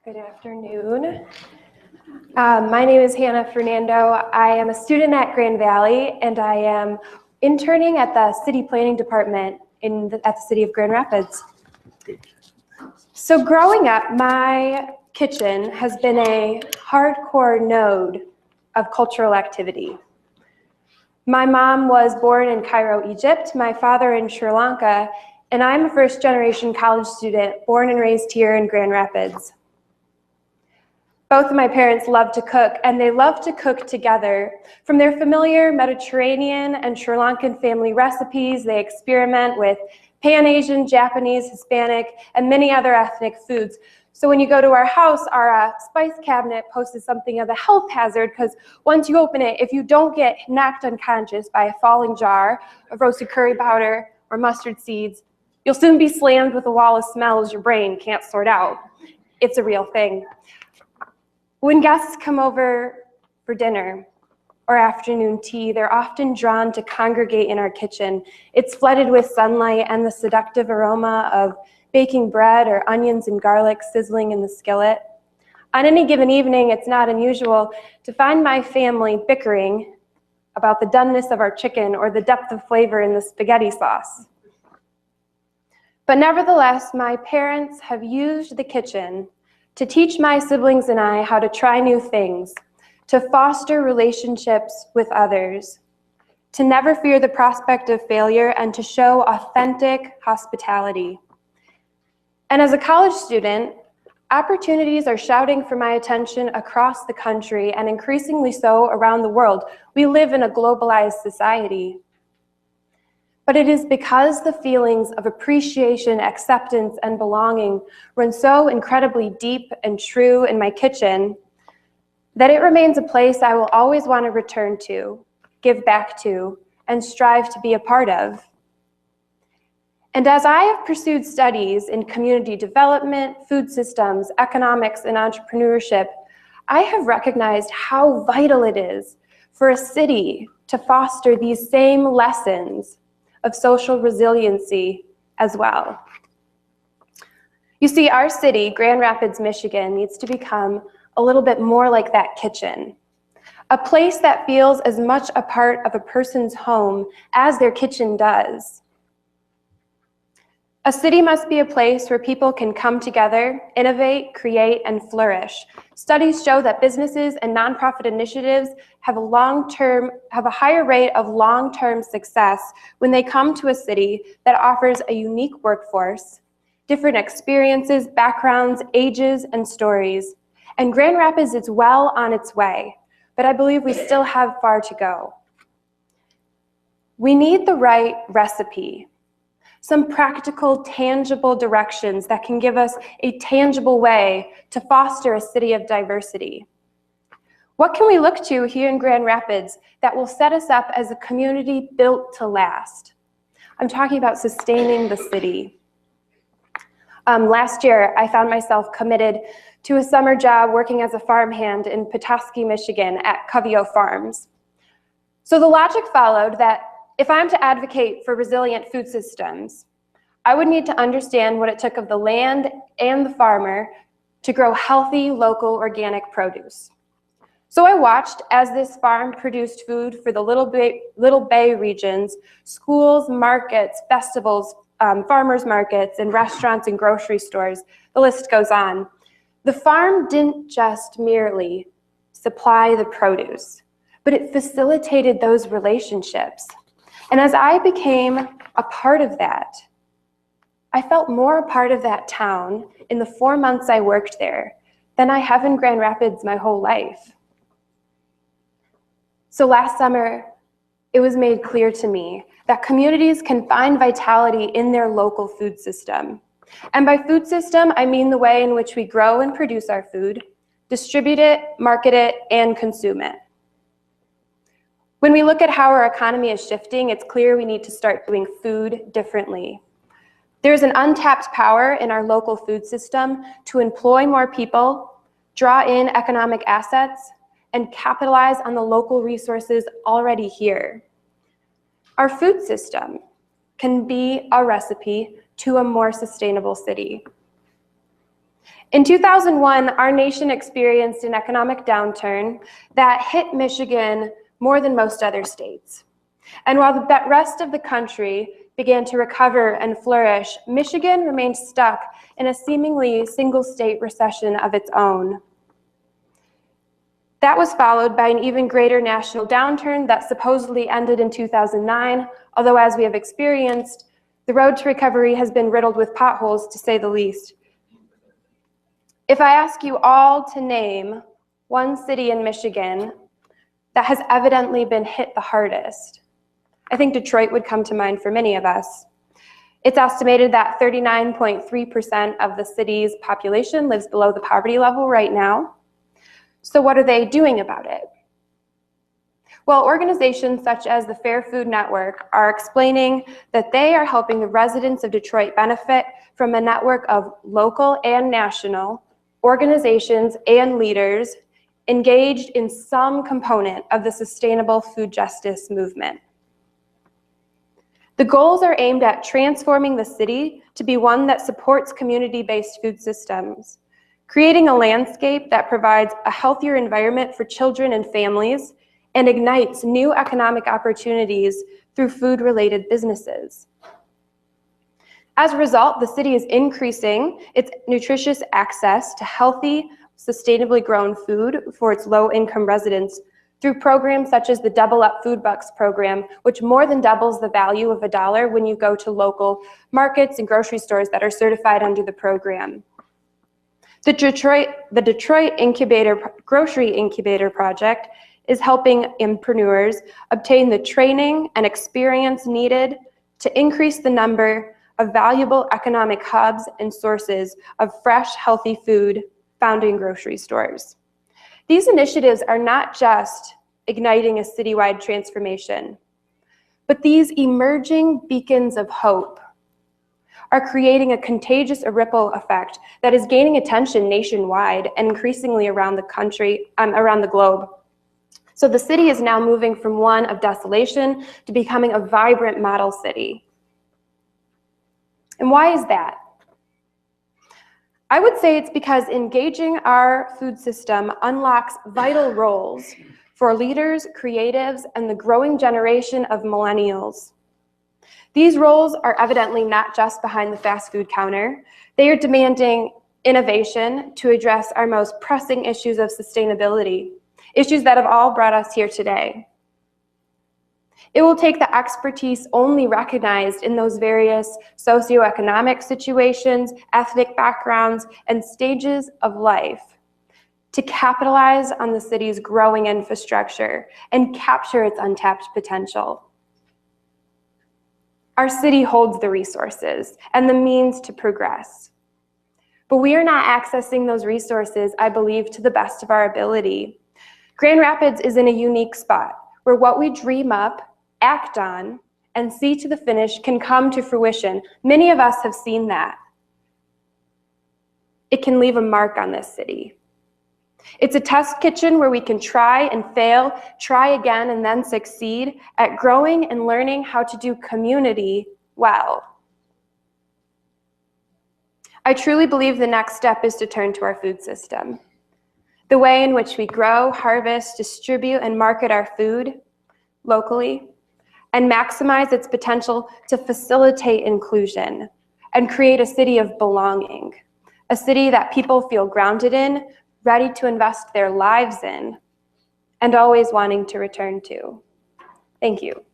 Good afternoon. My name is Fernando. I am a student at Grand Valley, and I am interning at the City Planning Department at the City of Grand Rapids. So growing up, my kitchen has been a hardcore node of cultural activity. My mom was born in Cairo, Egypt, my father in Sri Lanka, and I'm a first-generation college student born and raised here in Grand Rapids. Both of my parents love to cook, and they love to cook together. From their familiar Mediterranean and Sri Lankan family recipes, they experiment with Pan-Asian, Japanese, Hispanic, and many other ethnic foods. So when you go to our house, our spice cabinet posted something of a health hazard, because once you open it, if you don't get knocked unconscious by a falling jar of roasted curry powder or mustard seeds, you'll soon be slammed with a wall of smells your brain can't sort out. It's a real thing. When guests come over for dinner or afternoon tea, they're often drawn to congregate in our kitchen. It's flooded with sunlight and the seductive aroma of baking bread or onions and garlic sizzling in the skillet. On any given evening, it's not unusual to find my family bickering about the doneness of our chicken or the depth of flavor in the spaghetti sauce. But nevertheless, my parents have used the kitchen to teach my siblings and I how to try new things, to foster relationships with others, to never fear the prospect of failure, and to show authentic hospitality. And as a college student, opportunities are shouting for my attention across the country and increasingly so around the world. We live in a globalized society. But it is because the feelings of appreciation, acceptance, and belonging run so incredibly deep and true in my kitchen that it remains a place I will always want to return to, give back to, and strive to be a part of. And as I have pursued studies in community development, food systems, economics, and entrepreneurship, I have recognized how vital it is for a city to foster these same lessons of social resiliency as well. You see, our city, Grand Rapids, Michigan, needs to become a little bit more like that kitchen, a place that feels as much a part of a person's home as their kitchen does. A city must be a place where people can come together, innovate, create, and flourish. Studies show that businesses and nonprofit initiatives have a higher rate of long-term success when they come to a city that offers a unique workforce, different experiences, backgrounds, ages, and stories. And Grand Rapids is well on its way, but I believe we still have far to go. We need the right recipe. Some practical, tangible directions that can give us a tangible way to foster a city of diversity. What can we look to here in Grand Rapids that will set us up as a community built to last? I'm talking about sustaining the city. Last year, I found myself committed to a summer job working as a farmhand in Petoskey, Michigan at Covio Farms. So the logic followed that if I'm to advocate for resilient food systems, I would need to understand what it took of the land and the farmer to grow healthy, local, organic produce. So I watched as this farm produced food for the Little Bay regions, schools, markets, festivals, farmers markets, and restaurants and grocery stores. The list goes on. The farm didn't just merely supply the produce, but it facilitated those relationships. And as I became a part of that, I felt more a part of that town in the 4 months I worked there than I have in Grand Rapids my whole life. So last summer, it was made clear to me that communities can find vitality in their local food system. And by food system, I mean the way in which we grow and produce our food, distribute it, market it, and consume it. When we look at how our economy is shifting, it's clear we need to start doing food differently. There's an untapped power in our local food system to employ more people, draw in economic assets, and capitalize on the local resources already here. Our food system can be a recipe to a more sustainable city. In 2001, our nation experienced an economic downturn that hit Michigan more than most other states. And while the rest of the country began to recover and flourish, Michigan remained stuck in a seemingly single-state recession of its own. That was followed by an even greater national downturn that supposedly ended in 2009, although as we have experienced, the road to recovery has been riddled with potholes, to say the least. If I ask you all to name one city in Michigan that has evidently been hit the hardest, I think Detroit would come to mind for many of us. It's estimated that 39.3% of the city's population lives below the poverty level right now. So what are they doing about it? Well, organizations such as the Fair Food Network are explaining that they are helping the residents of Detroit benefit from a network of local and national organizations and leaders engaged in some component of the sustainable food justice movement. The goals are aimed at transforming the city to be one that supports community-based food systems, creating a landscape that provides a healthier environment for children and families, and ignites new economic opportunities through food-related businesses. As a result, the city is increasing its nutritious access to healthy, sustainably grown food for its low-income residents through programs such as the Double Up Food Bucks program, which more than doubles the value of $1 when you go to local markets and grocery stores that are certified under the program. The Detroit Grocery Incubator Project is helping entrepreneurs obtain the training and experience needed to increase the number of valuable economic hubs and sources of fresh, healthy food found in grocery stores. These initiatives are not just igniting a citywide transformation, but these emerging beacons of hope are creating a contagious ripple effect that is gaining attention nationwide and increasingly around the country, around the globe. So the city is now moving from one of desolation to becoming a vibrant model city. And why is that? I would say it's because engaging our food system unlocks vital roles for leaders, creatives, and the growing generation of millennials. These roles are evidently not just behind the fast food counter. They are demanding innovation to address our most pressing issues of sustainability, issues that have all brought us here today. It will take the expertise only recognized in those various socioeconomic situations, ethnic backgrounds, and stages of life to capitalize on the city's growing infrastructure and capture its untapped potential. Our city holds the resources and the means to progress, but we are not accessing those resources, I believe, to the best of our ability. Grand Rapids is in a unique spot where what we dream up, act on, and see to the finish can come to fruition. Many of us have seen that. It can leave a mark on this city. It's a test kitchen where we can try and fail, try again, and then succeed at growing and learning how to do community well. I truly believe the next step is to turn to our food system. The way in which we grow, harvest, distribute, and market our food locally, and maximize its potential to facilitate inclusion and create a city of belonging, a city that people feel grounded in, ready to invest their lives in, and always wanting to return to. Thank you.